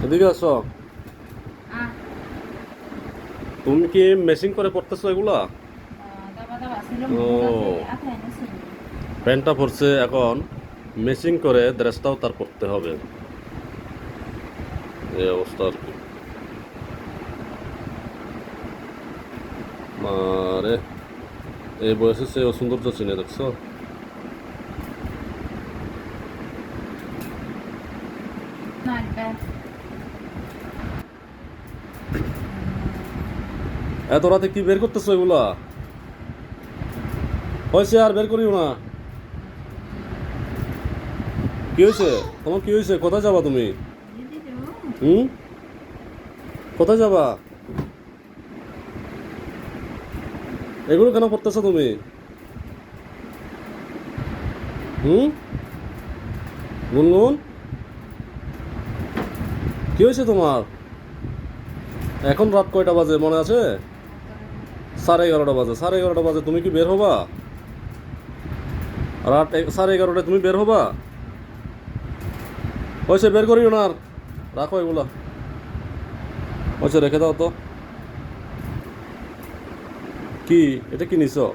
এদিকে আসো। তুমি কি মেশিং করে পড়তেছো এগুলা? ও, প্যান্টটা পরছে, এখন মেশিং করে ড্রেসটাও তার পরতে হবে। এই অবস্থা আর কি। আরে এই বয়সে সে সৌন্দর্য চিনে দেখছো? এত রাতে কি বের করতেছো এগুলা? হয়েছে, আর বের করিও না। কি হয়েছে? তোমার কি হয়েছে? কোথায় যাবা তুমি? হুম, কোথায় যাবা? এগুলো কেন করতেছো তুমি? হুম, গুনগুন, কি হয়েছে তোমার? এখন রাত কয়টা বাজে মনে আছে? 11:30 বাজে। 11:30 বাজে তুমি কি বের হবা? রাত 11:30টায় তুমি বের হবা? হয়েছে, বের করিও না আর। রাখো এগুলা। হয়েছে, রেখে দাও তো। কি এটা কি নিছো?